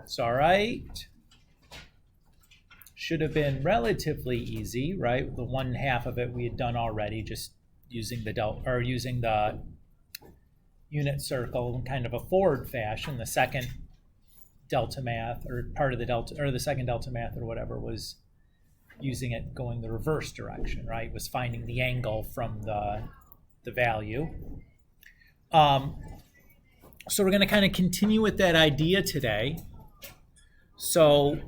It's all right. Should have been relatively easy, right? The 1/2 of it we had done already, just using the unit circle in kind of a forward fashion. The second delta math, or part of the delta, or the second delta math, or whatever, was using it going the reverse direction, right? Was finding the angle from the value. So we're going to kind of continue with that idea today. So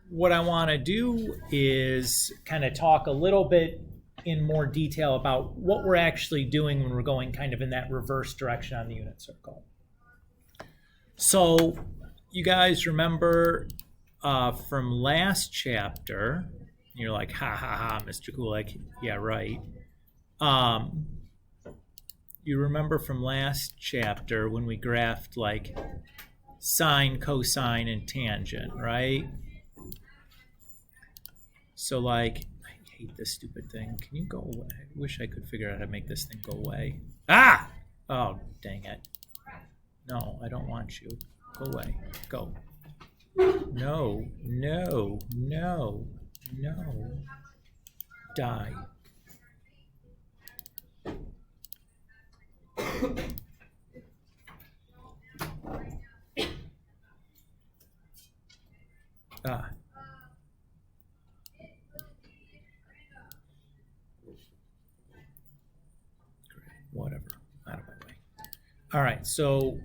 what I want to do is kind of talk a little bit in more detail about what we're actually doing when we're going kind of in that reverse direction on the unit circle. So you guys remember from last chapter, you're like, ha ha ha, Mr. Kulik, yeah, right. You remember from last chapter when we graphed like sine, cosine, and tangent, right? So like, I hate this stupid thing. Can you go away? I wish I could figure out how to make this thing go away. Ah! Oh, dang it. No, I don't want you. Go away. Go. No, no, no, no. Die. Ah. Whatever, out of my way. All right, so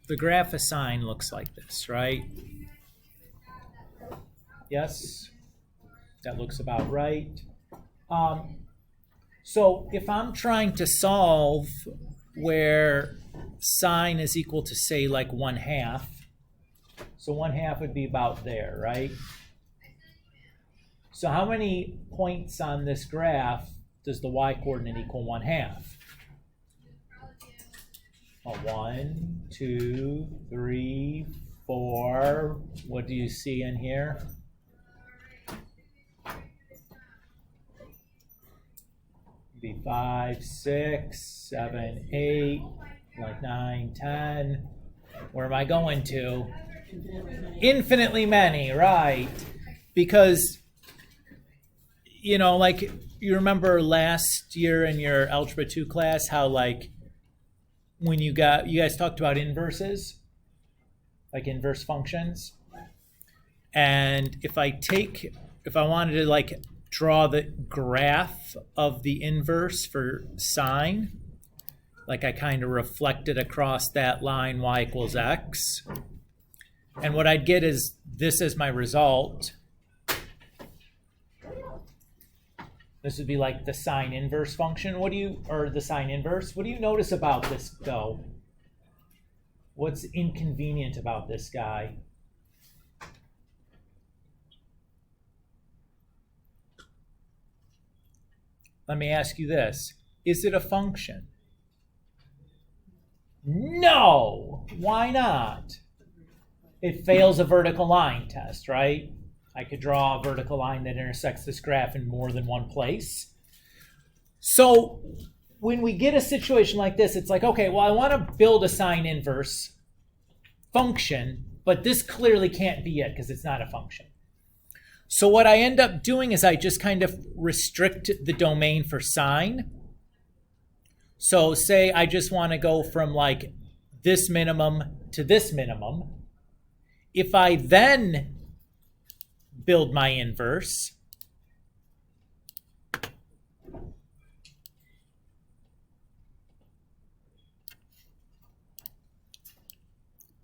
the graph of sine looks like this, right? Yes, that looks about right. So if I'm trying to solve where sine is equal to, say, like 1/2, so 1/2 would be about there, right? So how many points on this graph does the y-coordinate equal 1/2? 1, 2, 3, 4. What do you see in here? Be 5, 6, 7, 8, like 9, 10. Where am I going to? Infinitely many, right? Because, you know, like you remember last year in your Algebra 2 class how like when you guys talked about inverses, like inverse functions. And if I wanted to like draw the graph of the inverse for sine, like I kind of reflect it across that line y equals x. And what I'd get is this as my result. This would be like the sine inverse function. Or the sine inverse. What do you notice about this, though? What's inconvenient about this guy? Let me ask you this. Is it a function? No! Why not? It fails a vertical line test, right? I could draw a vertical line that intersects this graph in more than one place. So when we get a situation like this, it's like, okay, well, I want to build a sine inverse function, but this clearly can't be it because it's not a function. So what I end up doing is I just kind of restrict the domain for sine. So say I just want to go from like this minimum to this minimum. If I then build my inverse,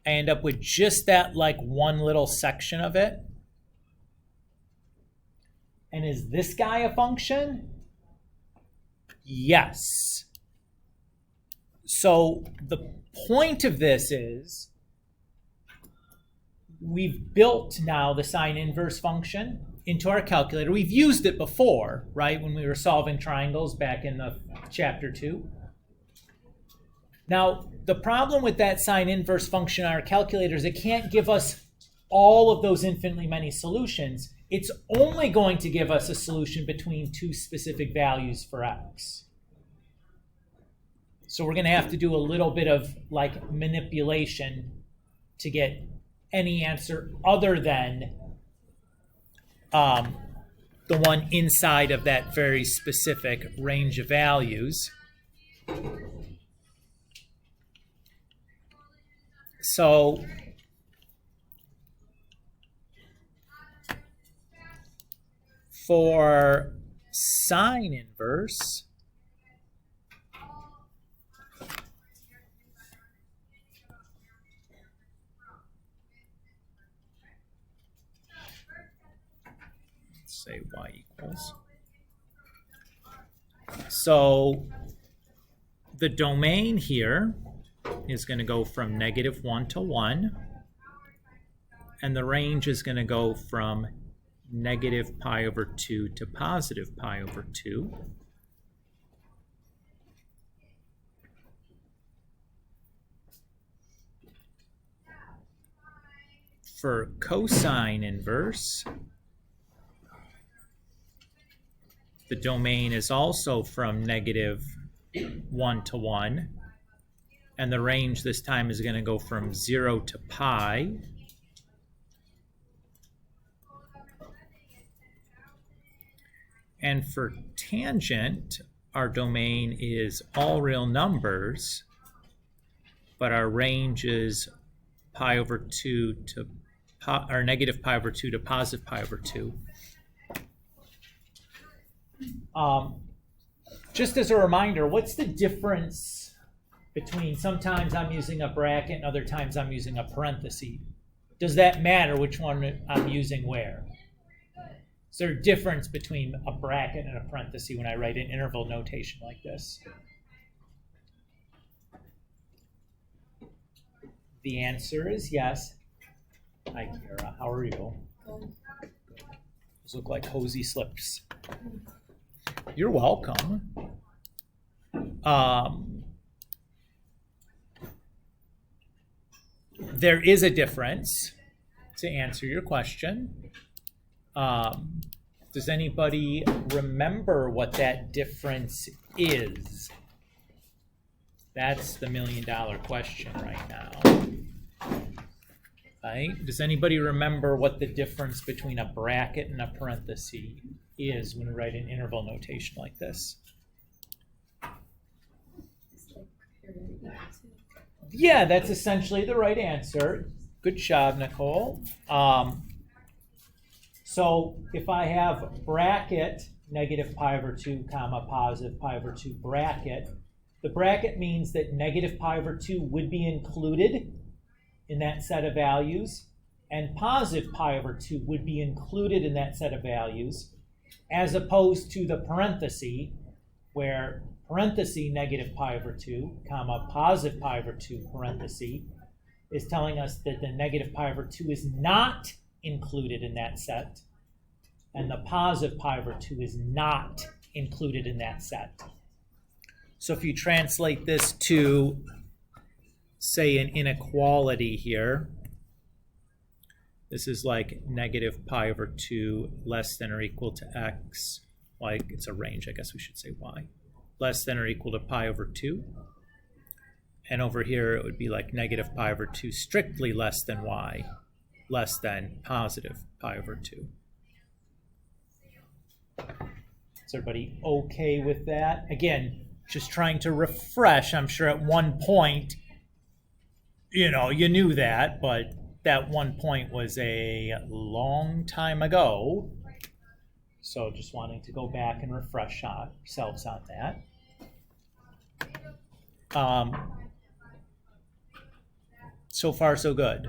I end up with just that like one little section of it. And is this guy a function? Yes. So the point of this is we've built now the sine inverse function into our calculator. We've used it before, right, when we were solving triangles back in the chapter 2. Now, the problem with that sine inverse function on our calculator is it can't give us all of those infinitely many solutions. It's only going to give us a solution between two specific values for x. So we're going to have to do a little bit of like manipulation to get any answer other than the one inside of that very specific range of values. So for sine inverse, let's say y equals. So the domain here is going to go from -1 to 1, and the range is going to go from -π/2 to +π/2. For cosine inverse, the domain is also from -1 to 1, and the range this time is going to go from 0 to pi. And for tangent, our domain is all real numbers, but our range is -π/2 to +π/2. Just as a reminder, what's the difference between sometimes I'm using a bracket and other times I'm using a parenthesis? Does that matter which one I'm using where? Is there a difference between a bracket and a parenthesis when I write an interval notation like this? The answer is yes. Hi, Kara. How are you? Those look like cozy slips. You're welcome. There is a difference, to answer your question. Does anybody remember what that difference is? That's the million-dollar question right now. Right? Does anybody remember what the difference between a bracket and a parenthesis is when we write an interval notation like this? Yeah, that's essentially the right answer. Good job, Nicole. So if I have bracket -π/2 comma +π/2 bracket, the bracket means that -π/2 would be included in that set of values, and +π/2 would be included in that set of values, as opposed to the parenthesis, where parenthesis -π/2 comma +π/2 parenthesis is telling us that the -π/2 is not included in that set, and the +π/2 is not included in that set. So if you translate this to, say, an inequality here, this is like -π/2 less than or equal to x, like it's a range, I guess we should say y, less than or equal to π/2. And over here it would be like -π/2 strictly less than y, less than +π/2. Is everybody okay with that? Again, just trying to refresh. I'm sure at one point, you knew that, but that one point was a long time ago. So just wanting to go back and refresh ourselves on that. So far, so good.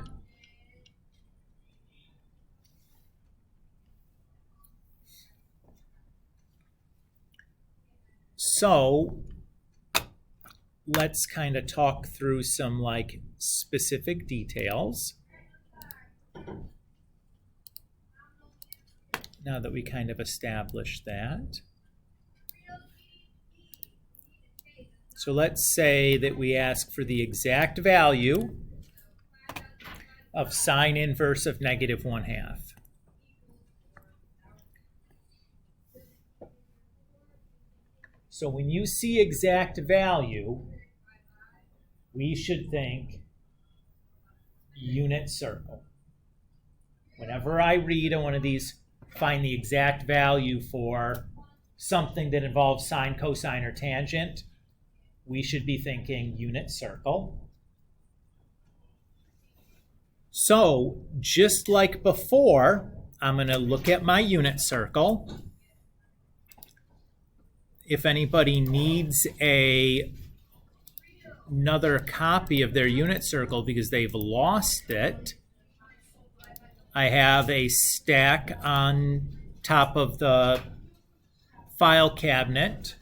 So let's kind of talk through some specific details. Now that we kind of established that. So let's say that we ask for the exact value of sine inverse of -1/2. So when you see exact value, we should think unit circle. Whenever I read on one of these, find the exact value for something that involves sine, cosine, or tangent, we should be thinking unit circle. So just like before, I'm going to look at my unit circle. If anybody needs another copy of their unit circle because they've lost it, I have a stack on top of the file cabinet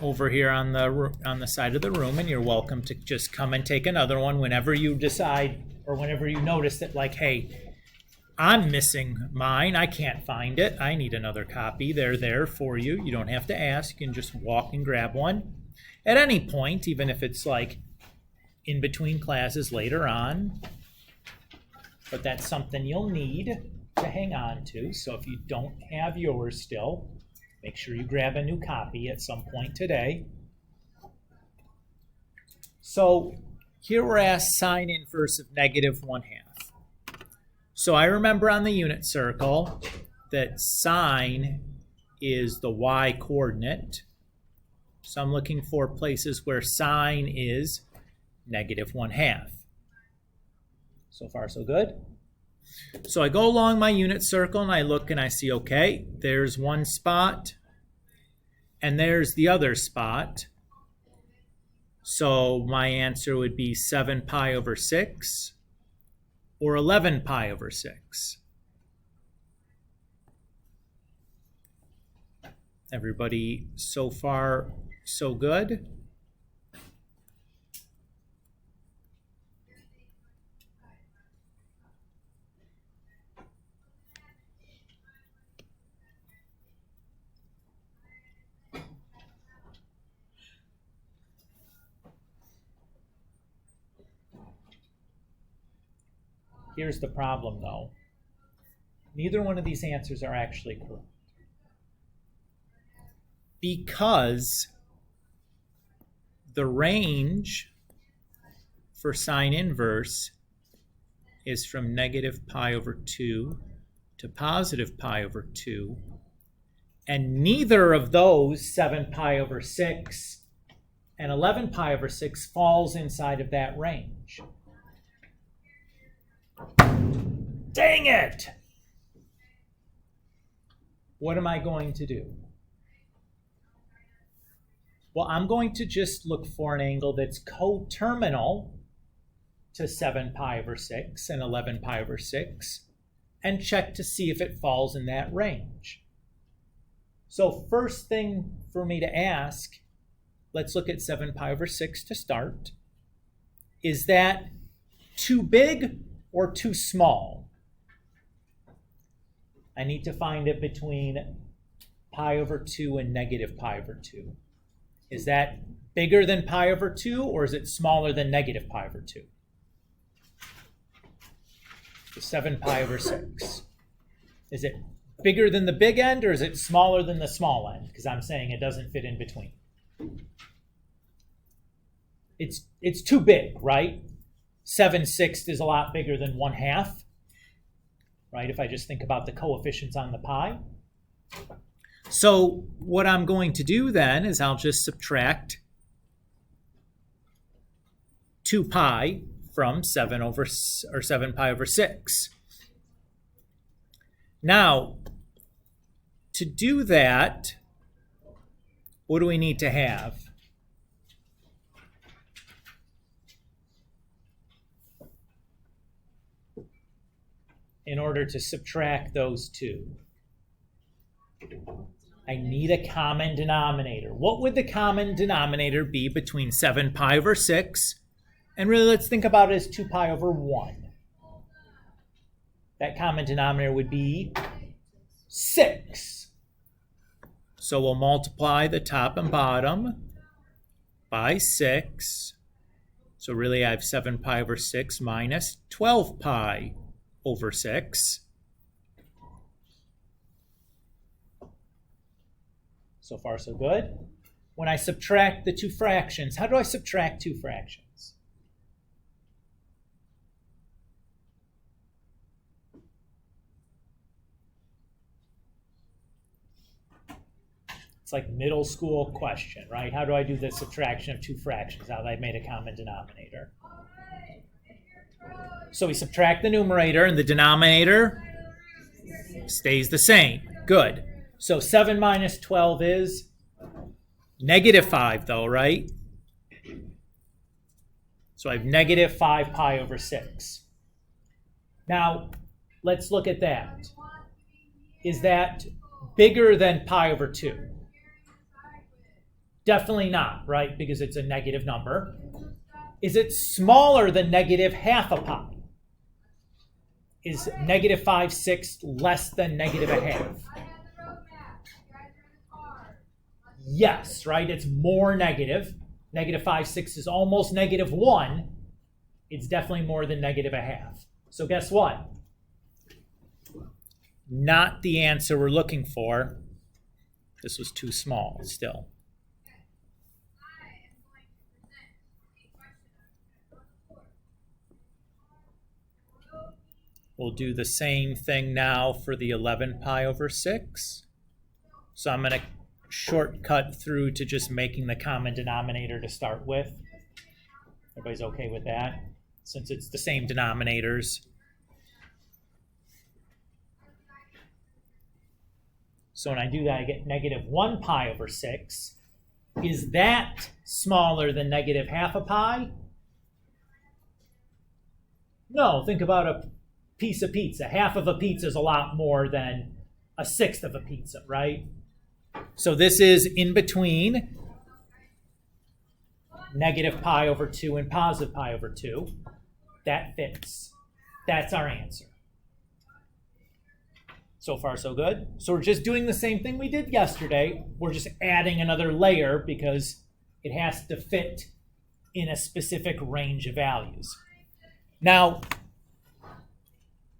over here on the side of the room, and you're welcome to just come and take another one whenever you decide or whenever you notice that, like, hey, I'm missing mine, I can't find it, I need another copy. They're there for you. You don't have to ask. You can just walk and grab one at any point, even if it's like in between classes later on. But that's something you'll need to hang on to. So if you don't have yours still, make sure you grab a new copy at some point today. So here we're asked sine inverse of -1/2. So I remember on the unit circle that sine is the y coordinate. So I'm looking for places where sine is -1/2. So far, so good. So I go along my unit circle and I look and I see, okay, there's one spot and there's the other spot. So my answer would be 7 pi over 6 or 11 pi over 6. Everybody so far, so good? Here's the problem, though. Neither one of these answers are actually correct. Because the range for sine inverse is from -pi over 2 to +pi over 2. And neither of those, 7 pi over 6 and 11 pi over 6, falls inside of that range. Dang it! What am I going to do? Well, I'm going to just look for an angle that's coterminal to 7 pi over 6 and 11 pi over 6 and check to see if it falls in that range. So first thing for me to ask, let's look at 7 pi over 6 to start. Is that too big or too small? I need to find it between pi over 2 and -pi over 2. Is that bigger than pi over 2 or is it smaller than -pi over 2? So 7 pi over 6. Is it bigger than the big end or is it smaller than the small end? Because I'm saying it doesn't fit in between. It's too big, right? 7/6 is a lot bigger than 1/2. Right, if I just think about the coefficients on the pi. So what I'm going to do then is I'll just subtract 2 pi from 7 pi over 6. Now, to do that, what do we need to have? In order to subtract those two, I need a common denominator. What would the common denominator be between 7 pi over 6? And really, let's think about it as 2 pi over 1. That common denominator would be 6. So we'll multiply the top and bottom by 6. So really, I have 7 pi over 6 minus 12 pi over 6. So far, so good. When I subtract the two fractions, how do I subtract two fractions? It's like middle school question, right? How do I do the subtraction of two fractions now that I've made a common denominator? So we subtract the numerator and the denominator stays the same. Good. So 7 minus 12 is negative 5 though, right? So I have negative 5 pi over 6. Now, let's look at that. Is that bigger than pi over 2? Definitely not, right? Because it's a negative number. Is it smaller than negative half a pi? Is negative 5/6 less than negative a half? Yes, right? It's more negative. Negative 5/6 is almost negative 1. It's definitely more than negative a half. So guess what? Not the answer we're looking for. This was too small still. We'll do the same thing now for the 11 pi over 6. So I'm going to shortcut through to just making the common denominator to start with. Everybody's okay with that? Since it's the same denominators. So when I do that, I get negative 1 pi over 6. Is that smaller than negative half a pi? No, think about a piece of pizza. Half of a pizza is a lot more than a sixth of a pizza, right? So this is in between negative pi over 2 and positive pi over 2. That fits. That's our answer. So far, so good. So we're just doing the same thing we did yesterday. We're just adding another layer because it has to fit in a specific range of values. Now,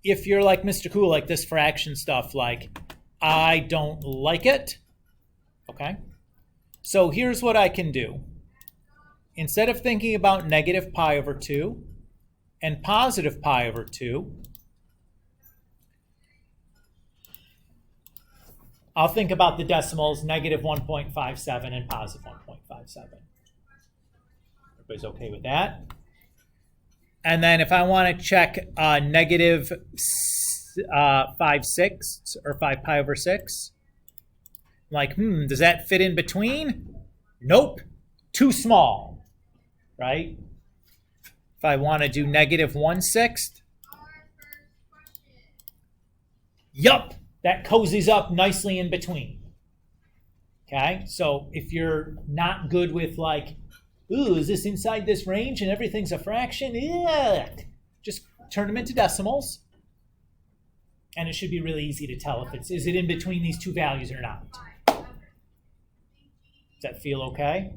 if you're like Mr. Cool, like this fraction stuff, like, I don't like it, okay? So here's what I can do. Instead of thinking about negative pi over 2 and positive pi over 2, I'll think about the decimals, negative 1.57 and positive 1.57. Everybody's okay with that? And then if I want to check negative 5/6 or 5 pi over 6, I'm like, does that fit in between? Nope, too small, right? If I want to do negative 1/6, yup, that cozies up nicely in between. Okay, so if you're not good with like, ooh, is this inside this range and everything's a fraction? Yeah. Just turn them into decimals. And it should be really easy to tell if is it in between these two values or not. Does that feel okay?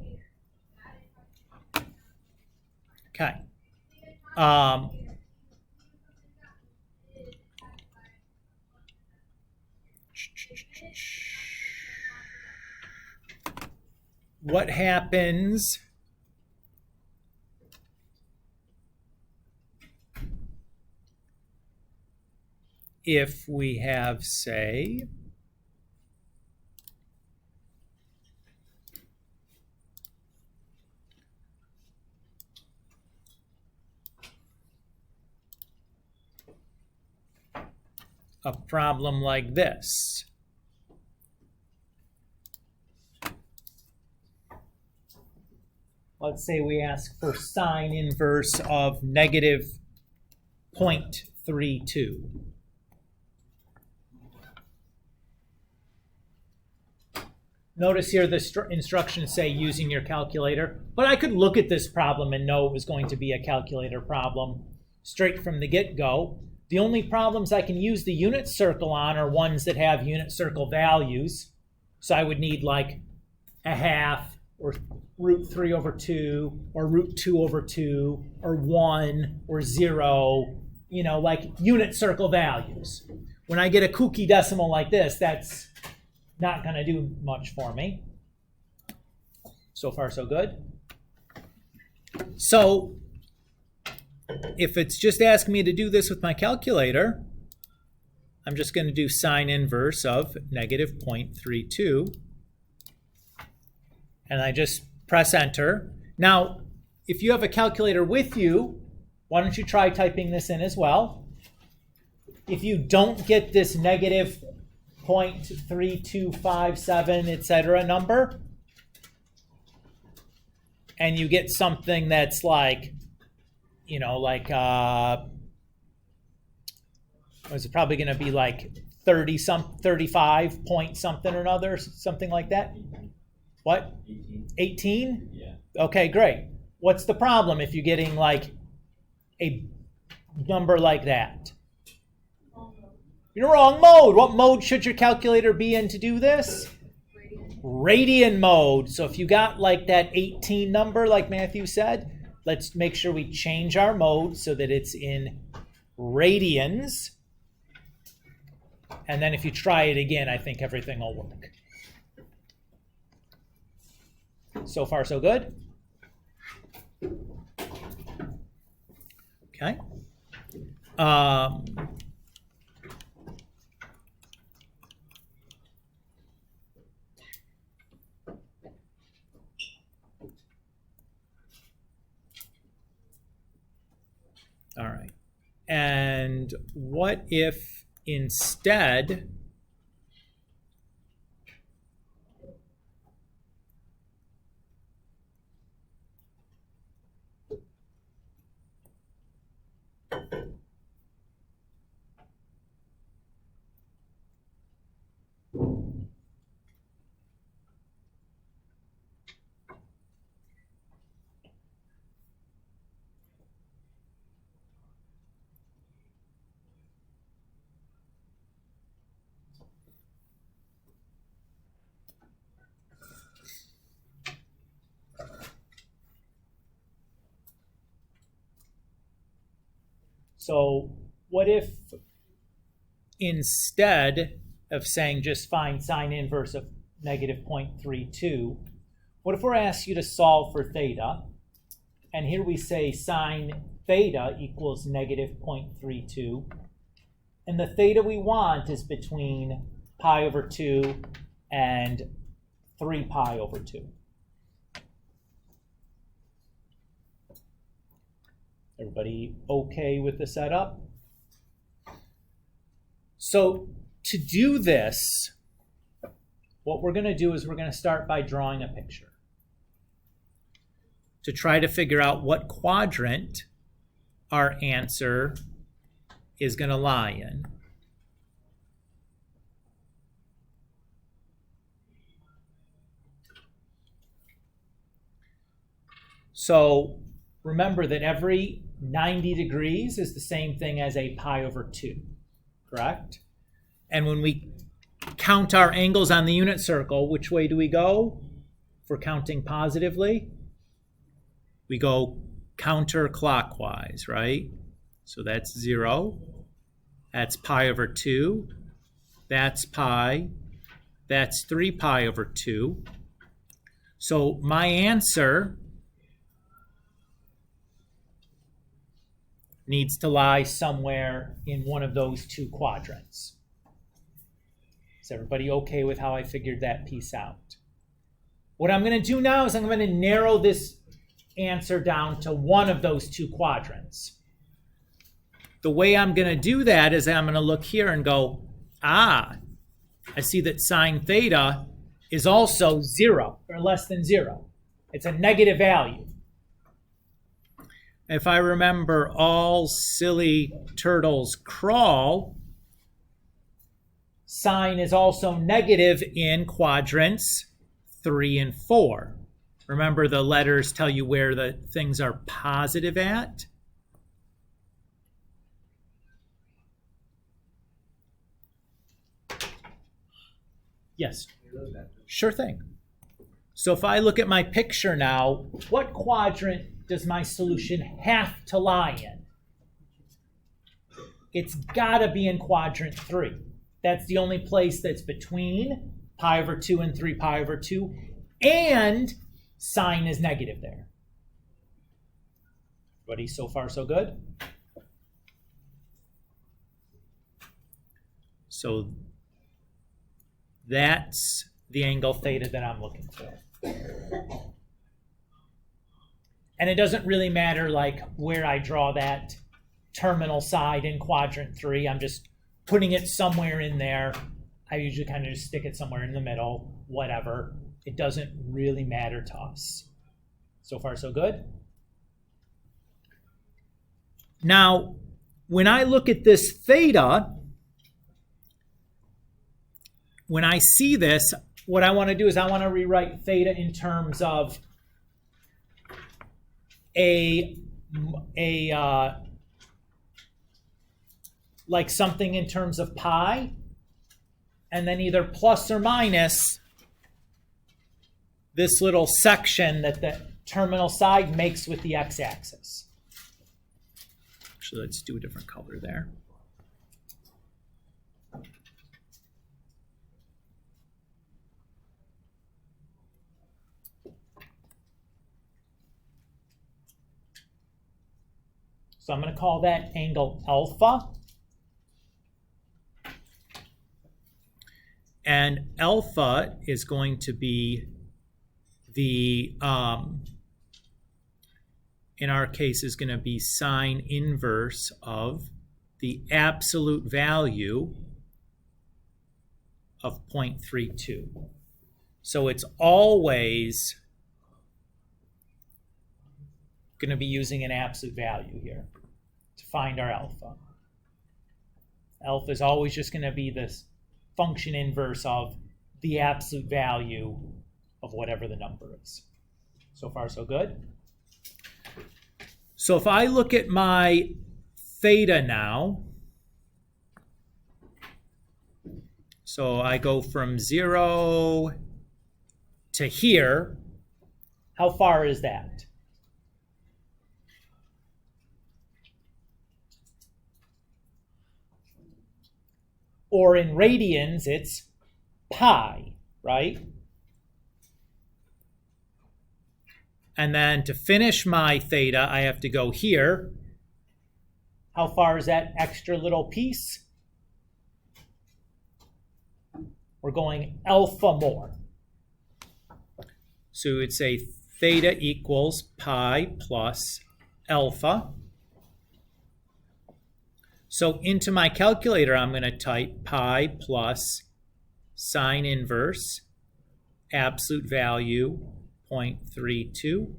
Okay. What happens if we have, say, a problem like this? Let's say we ask for sine inverse of negative 0.32. Notice here the instructions say using your calculator, but I could look at this problem and know it was going to be a calculator problem straight from the get-go. The only problems I can use the unit circle on are ones that have unit circle values. So I would need like a half or root 3 over 2 or root 2 over 2 or 1 or 0, you know, like unit circle values. When I get a kooky decimal like this, that's not going to do much for me. So far, so good. So if it's just asking me to do this with my calculator, I'm just going to do sine inverse of negative 0.32 and I just press enter. Now, if you have a calculator with you, why don't you try typing this in as well? If you don't get this negative 0.3257, etc. number, and you get something that's like, you know, like, was it probably going to be like 35 point something or another, something like that? What? 18? Yeah. Okay, great. What's the problem if you're getting like a number like that? You're in the wrong mode. What mode should your calculator be in to do this? Radian mode. So if you got like that 18 number, like Matthew said, let's make sure we change our mode so that it's in radians. And then if you try it again, I think everything will work. So far, so good? Okay. All right. And what if instead So what if instead of saying just find sine inverse of negative 0.32, what if we're asked you to solve for theta, and here we say sine theta equals negative 0.32, and the theta we want is between pi over 2 and 3 pi over 2. Everybody okay with the setup? So to do this, what we're going to do is we're going to start by drawing a picture to try to figure out what quadrant our answer is going to lie in. So remember that every 90 degrees is the same thing as a pi over 2, correct? And when we count our angles on the unit circle, which way do we go? If we're counting positively, we go counterclockwise, right? So that's 0. That's pi over 2. That's pi. That's 3 pi over 2. So my answer needs to lie somewhere in one of those two quadrants. Is everybody okay with how I figured that piece out? What I'm going to do now is I'm going to narrow this answer down to one of those two quadrants. The way I'm going to do that is I'm going to look here and go, I see that sine theta is also 0 or less than 0. It's a negative value. If I remember all silly turtles crawl, sine is also negative in quadrants 3 and 4. Remember, the letters tell you where the things are positive at. Yes, sure thing. So if I look at my picture now, what quadrant does my solution have to lie in? It's got to be in quadrant 3. That's the only place that's between pi over 2 and 3 pi over 2, and sine is negative there. Everybody, so far so good? So that's the angle theta that I'm looking for. And it doesn't really matter like where I draw that terminal side in quadrant 3. I'm just putting it somewhere in there. I usually kind of just stick it somewhere in the middle, whatever. It doesn't really matter to us. So far, so good. Now, when I look at this theta, when I see this, what I want to do is I want to rewrite theta in terms of like something in terms of pi, and then either plus or minus this little section that the terminal side makes with the x-axis. Actually, let's do a different color there. So I'm going to call that angle alpha. And alpha is going to be the, in our case, is going to be sine inverse of the absolute value of 0.32. So it's always going to be using an absolute value here to find our alpha. Alpha is always just going to be this function inverse of the absolute value of whatever the number is. So far, so good. So if I look at my theta now, so I go from 0 to here, how far is that? Or in radians, it's pi, right? And then to finish my theta, I have to go here. How far is that extra little piece? We're going alpha more. So it's a theta equals pi plus alpha. So into my calculator, I'm going to type pi plus sine inverse absolute value 0.32.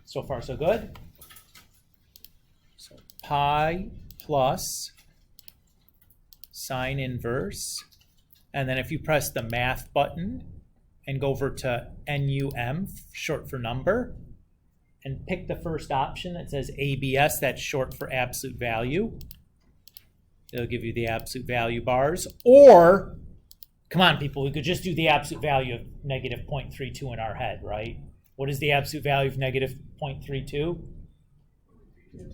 So far, so good. So pi plus sine inverse. And then if you press the math button and go over to NUM, short for number, and pick the first option that says ABS, that's short for absolute value. It'll give you the absolute value bars. Or, come on people, we could just do the absolute value of negative 0.32 in our head, right? What is the absolute value of negative 0.32?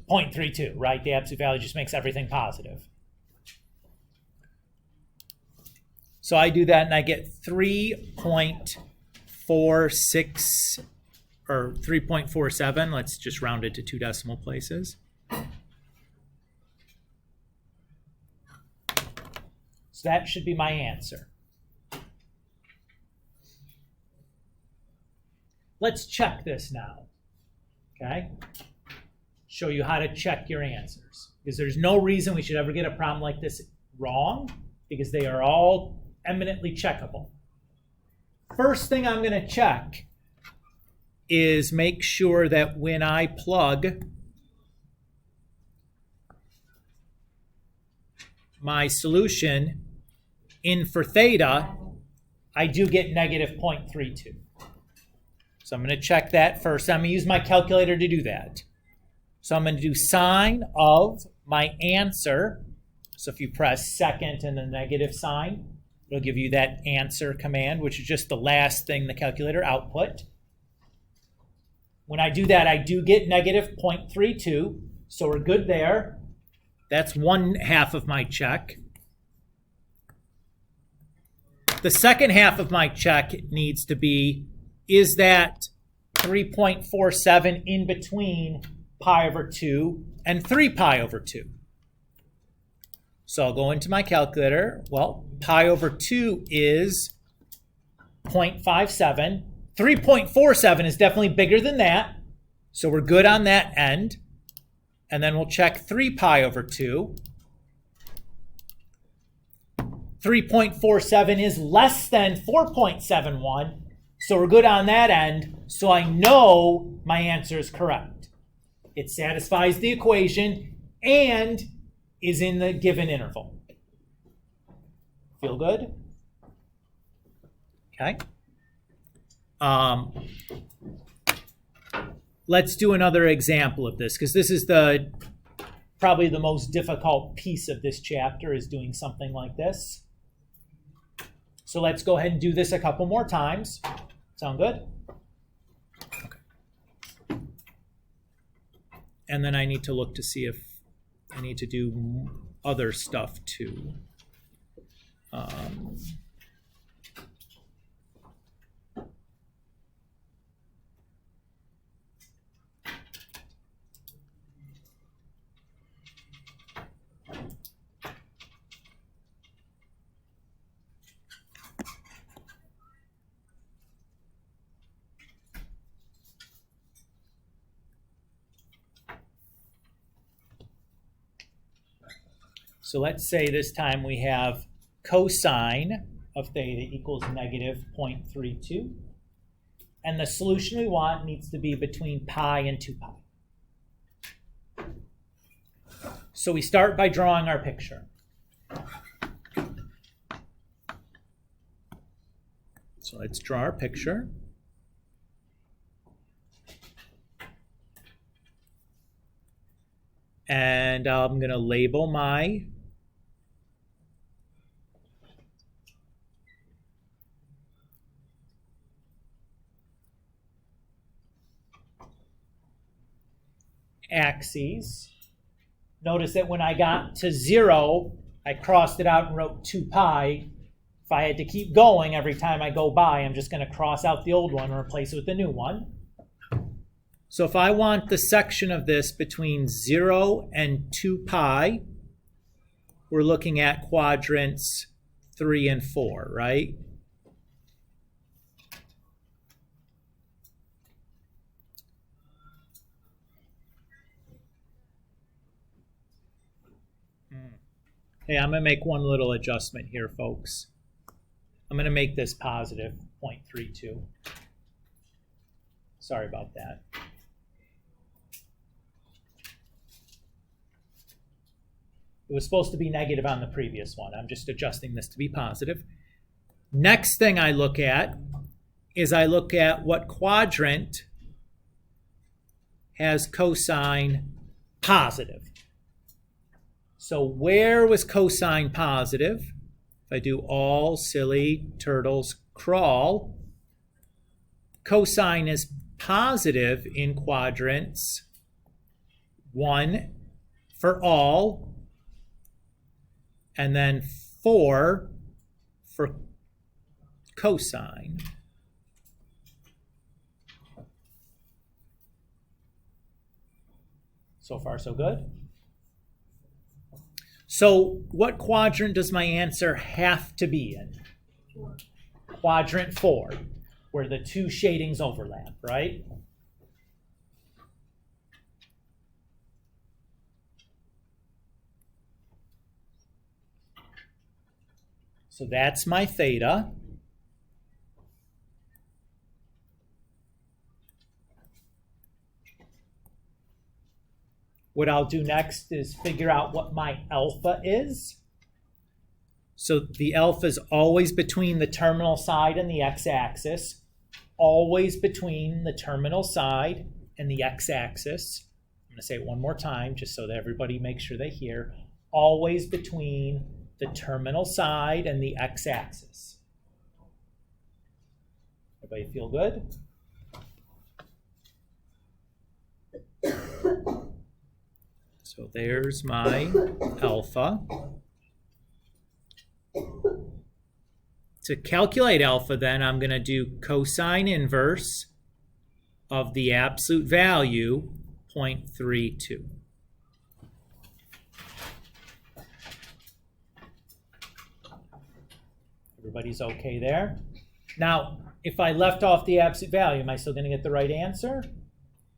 0.32, right? The absolute value just makes everything positive. So I do that and I get 3.46 or 3.47. Let's just round it to 2 decimal places. So that should be my answer. Let's check this now, okay? Show you how to check your answers. Because there's no reason we should ever get a problem like this wrong, because they are all eminently checkable. First thing I'm going to check is make sure that when I plug my solution in for theta, I do get negative 0.32. So I'm going to check that first. I'm going to use my calculator to do that. So I'm going to do sine of my answer. So if you press second and the negative sign, it'll give you that answer command, which is just the last thing the calculator output. When I do that, I do get negative 0.32, so we're good there. That's 1/2 of my check. The second half of my check needs to be, is that 3.47 in between pi over 2 and 3 pi over 2? So I'll go into my calculator. Well, pi over 2 is 0.57. 3.47 is definitely bigger than that. So we're good on that end. And then we'll check 3 pi over 2. 3.47 is less than 4.71. So we're good on that end. So I know my answer is correct. It satisfies the equation and is in the given interval. Feel good? Okay. Let's do another example of this, because this is probably the most difficult piece of this chapter, is doing something like this. So let's go ahead and do this a couple more times. Sound good? Okay. And then I need to look to see if I need to do other stuff too. So let's say this time we have cosine of theta equals negative 0.32. And the solution we want needs to be between pi and 2 pi. So we start by drawing our picture. So let's draw our picture. And I'm going to label my axes. Notice that when I got to 0, I crossed it out and wrote 2 pi. If I had to keep going every time I go by, I'm just going to cross out the old one and replace it with the new one. So if I want the section of this between 0 and 2 pi, we're looking at quadrants 3 and 4, right? Hey, I'm going to make one little adjustment here, folks. I'm going to make this positive 0.32. Sorry about that. It was supposed to be negative on the previous one. I'm just adjusting this to be positive. Next thing I look at is I look at what quadrant has cosine positive. So where was cosine positive? If I do all silly turtles crawl, cosine is positive in quadrants 1 for all, and then 4 for cosine. So far, so good. So what quadrant does my answer have to be in? 4. Quadrant 4, where the two shadings overlap, right? So that's my theta. What I'll do next is figure out what my alpha is. So the alpha is always between the terminal side and the x-axis. Always between the terminal side and the x-axis. I'm going to say it one more time just so that everybody makes sure they hear. Always between the terminal side and the x-axis. Everybody feel good? So there's my alpha. To calculate alpha, then, I'm going to do cosine inverse of the absolute value, 0.32. Everybody's okay there? Now, if I left off the absolute value, am I still going to get the right answer?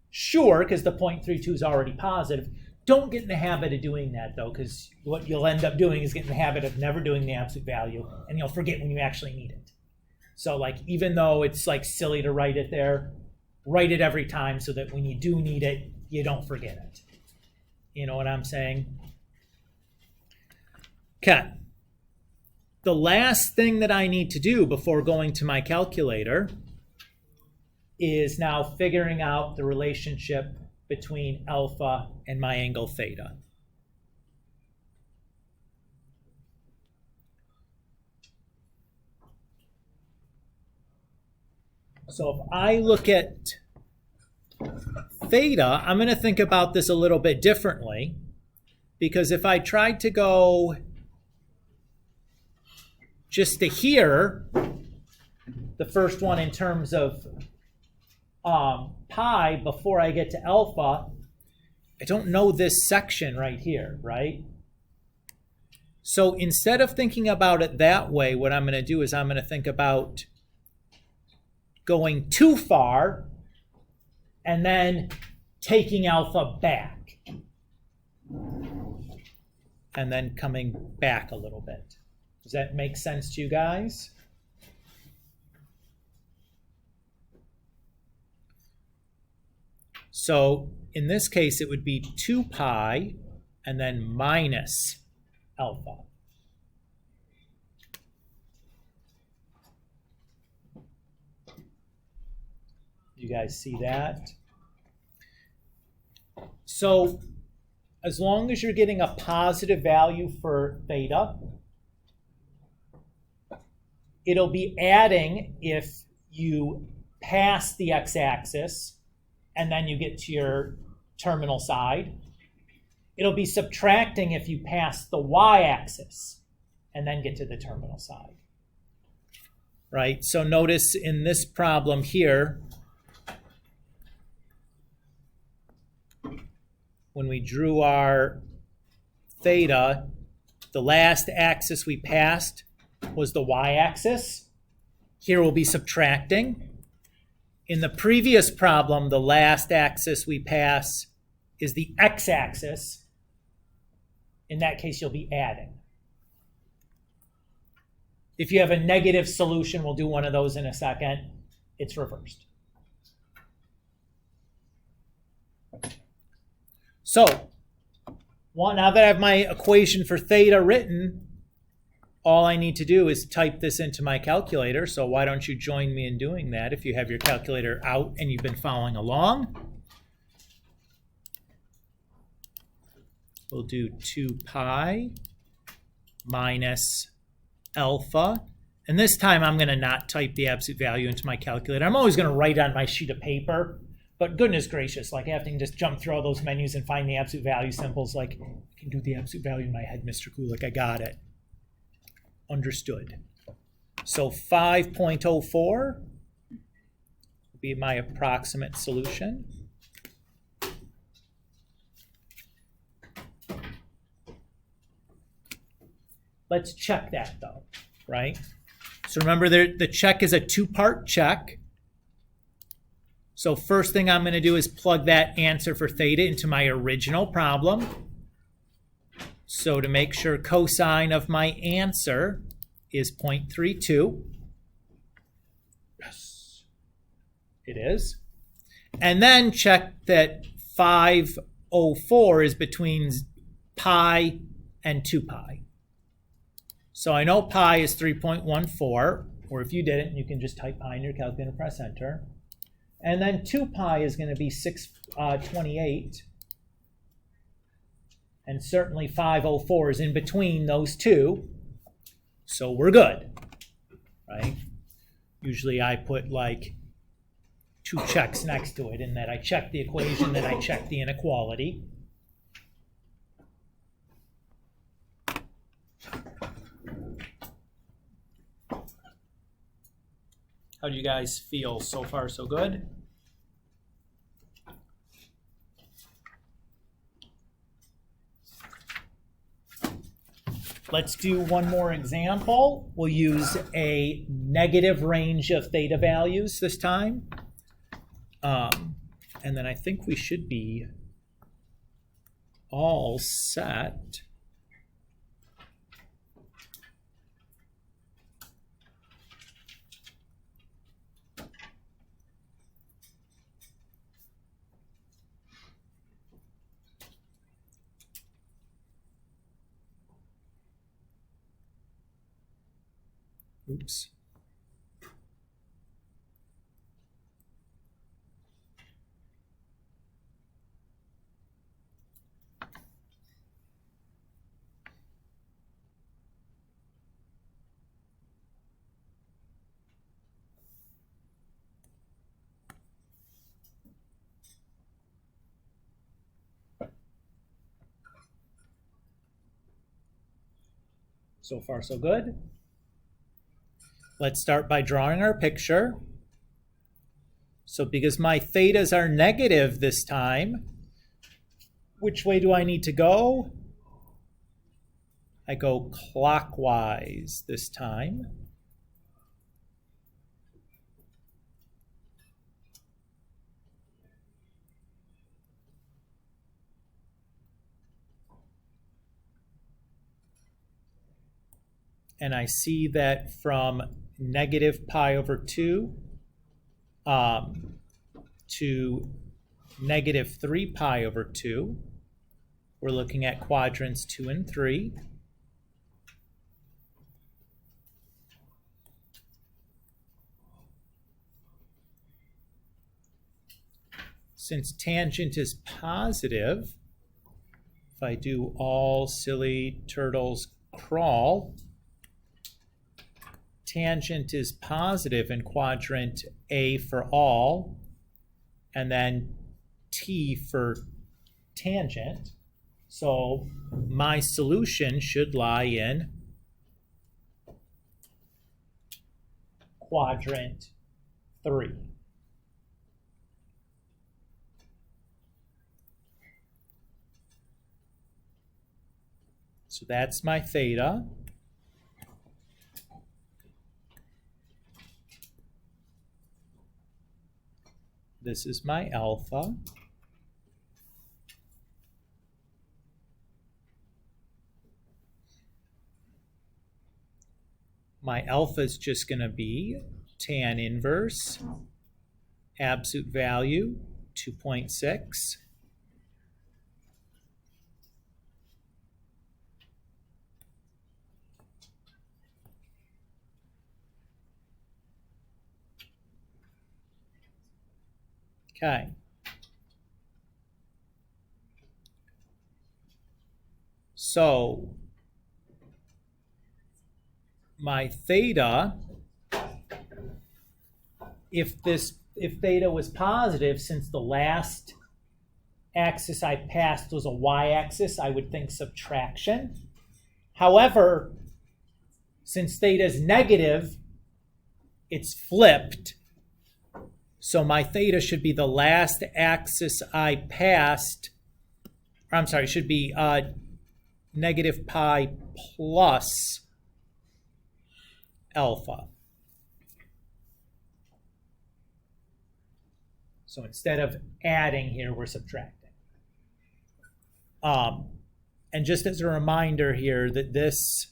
Sure, because the 0.32 is already positive. Don't get in the habit of doing that, though, because what you'll end up doing is get in the habit of never doing the absolute value, and you'll forget when you actually need it. So, like, even though it's, like, silly to write it there, write it every time so that when you do need it, you don't forget it. You know what I'm saying? Okay. The last thing that I need to do before going to my calculator is now figuring out the relationship between alpha and my angle theta. So if I look at theta, I'm going to think about this a little bit differently, because if I tried to go just to here, the first one in terms of pi before I get to alpha, I don't know this section right here, right? So instead of thinking about it that way, what I'm going to do is I'm going to think about going too far and then taking alpha back and then coming back a little bit. Does that make sense to you guys? So in this case, it would be 2 pi and then minus alpha. You guys see that? So as long as you're getting a positive value for theta, it'll be adding if you pass the x-axis and then you get to your terminal side. It'll be subtracting if you pass the y-axis and then get to the terminal side. Right? So notice in this problem here, when we drew our theta, the last axis we passed was the y-axis. Here we'll be subtracting. In the previous problem, the last axis we pass is the x-axis. In that case, you'll be adding. If you have a negative solution, we'll do one of those in a second, it's reversed. So, now that I have my equation for theta written, all I need to do is type this into my calculator. So why don't you join me in doing that if you have your calculator out and you've been following along. We'll do 2 pi minus alpha. And this time I'm going to not type the absolute value into my calculator. I'm always going to write on my sheet of paper. But goodness gracious, like having to just jump through all those menus and find the absolute value symbols, like I can do the absolute value in my head, Mr. Kulik, I got it. Understood. So 5.04 will be my approximate solution. Let's check that though, right? So remember the check is a two-part check. So first thing I'm going to do is plug that answer for theta into my original problem. So to make sure cosine of my answer is 0.32. Yes, it is. And then check that 504 is between pi and 2 pi. So I know pi is 3.14, or if you didn't, you can just type pi in your calculator and press enter. And then 2 pi is going to be 628. And certainly 504 is in between those two. So we're good, right? Usually I put like 2 checks next to it in that I check the equation, then I check the inequality. How do you guys feel so far, so good? let's do one more example. We'll use a negative range of theta values this time. And then I think we should be all set. Oops. So far, so good. Let's start by drawing our picture. So because my thetas are negative this time, which way do I need to go? I go clockwise this time. And I see that from negative pi over 2 to negative 3 pi over 2, we're looking at quadrants 2 and 3. Since tangent is positive, if I do all silly turtles crawl, tangent is positive in quadrant A for all, and then T for tangent. So my solution should lie in quadrant 3. So that's my theta. This is my alpha. My alpha is just going to be tan inverse, absolute value, 2.6. Okay. So my theta, if theta was positive, since the last axis I passed was a y-axis, I would think subtraction. However, since theta is negative, it's flipped. So my theta should be the last axis I passed. I'm sorry, should be negative pi plus alpha. So instead of adding here, we're subtracting. And just as a reminder here that this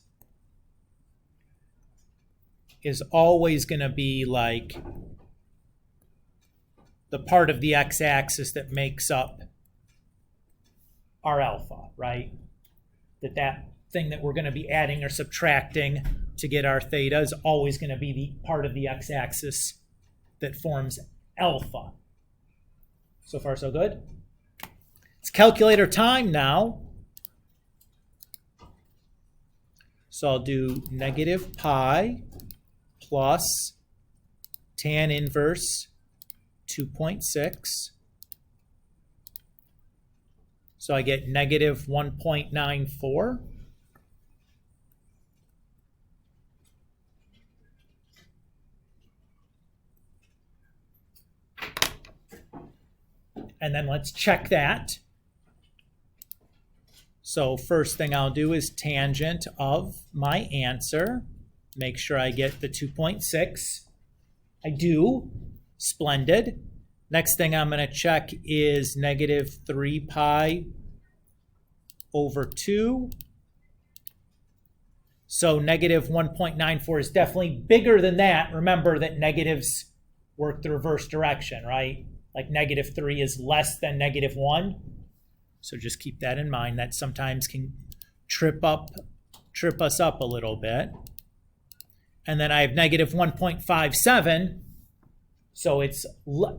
is always going to be like the part of the x-axis that makes up our alpha, right? That thing that we're going to be adding or subtracting to get our theta is always going to be the part of the x-axis that forms alpha. So far, so good? It's calculator time now. So I'll do negative pi plus tan inverse 2.6. So I get negative 1.94. And then let's check that. So first thing I'll do is tangent of my answer. Make sure I get the 2.6. I do. Splendid. Next thing I'm going to check is negative 3 pi over 2. So negative 1.94 is definitely bigger than that. Remember that negatives work the reverse direction, right? Like negative 3 is less than negative 1. So just keep that in mind. That sometimes can trip us up a little bit. And then I have negative 1.57. So it's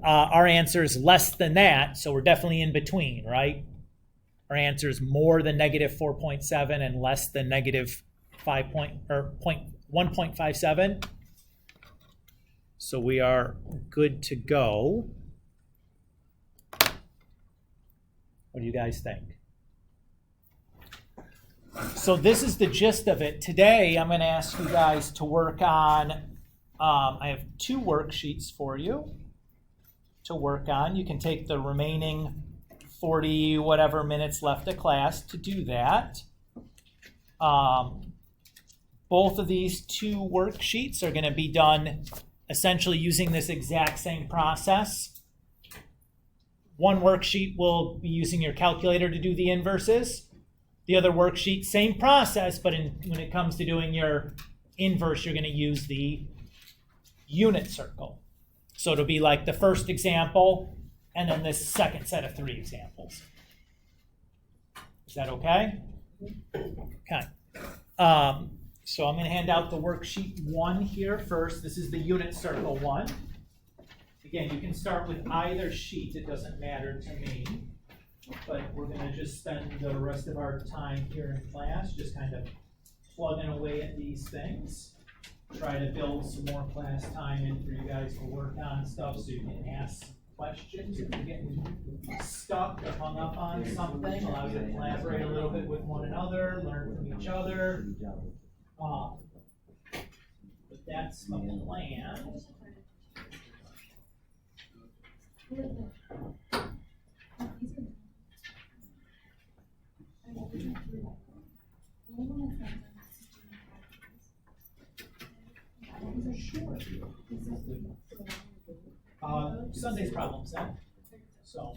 our answer is less than that. So we're definitely in between, right? Our answer is more than negative 4.7 and less than negative 1.57. So we are good to go. What do you guys think? So this is the gist of it. Today, I'm going to ask you guys to work on, I have 2 worksheets for you to work on. You can take the remaining 40 whatever minutes left of class to do that. Both of these 2 worksheets are going to be done essentially using this exact same process. One worksheet will be using your calculator to do the inverses. The other worksheet, same process, but when it comes to doing your inverse, you're going to use the unit circle. So it'll be like the first example, and then this second set of 3 examples. Is that okay? Okay. So I'm going to hand out the worksheet 1 here first. This is the unit circle 1. Again, you can start with either sheet. It doesn't matter to me. But we're going to just spend the rest of our time here in class just kind of plugging away at these things. Try to build some more class time in for you guys to work on stuff so you can ask questions if you're getting stuck or hung up on something. Allow you to collaborate a little bit with one another, learn from each other. But that's the plan. Sunday's problem set. So.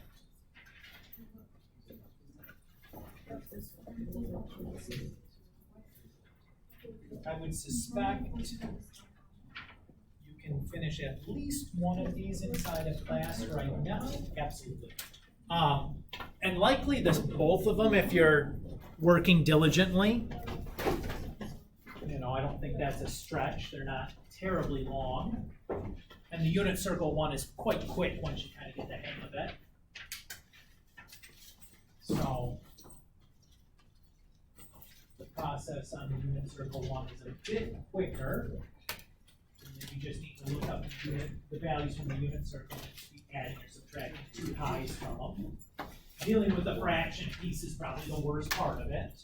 I would suspect you can finish at least one of these inside of class right now. Absolutely. And likely both of them, if you're working diligently. I don't think that's a stretch. They're not terribly long. And the unit circle 1 is quite quick once you kind of get the hang of it. So the process on the unit circle 1 is a bit quicker. You just need to look up the values from the unit circle and just be adding or subtracting 2 highs from them. Dealing with the fraction piece is probably the worst part of it.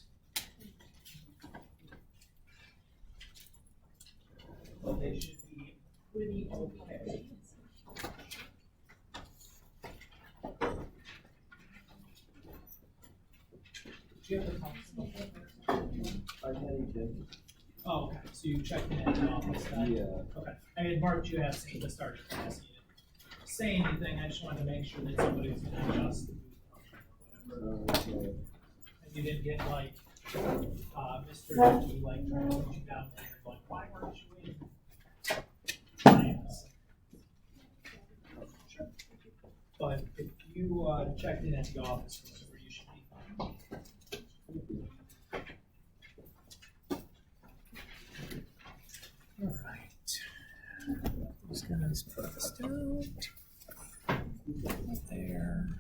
But they should be pretty okay. Do you have the Oh, okay. So you checked in at the office then? Yeah. Okay. I had marked you as saying to start the class. You didn't say anything. I just wanted to make sure that somebody was going to adjust the whatever. And you didn't get like Mr. Dickey like trying to put you down there going, why weren't you in class? Sure. But if you checked in at the office, whatever, you should be fine. All right. Just gonna put this down. There.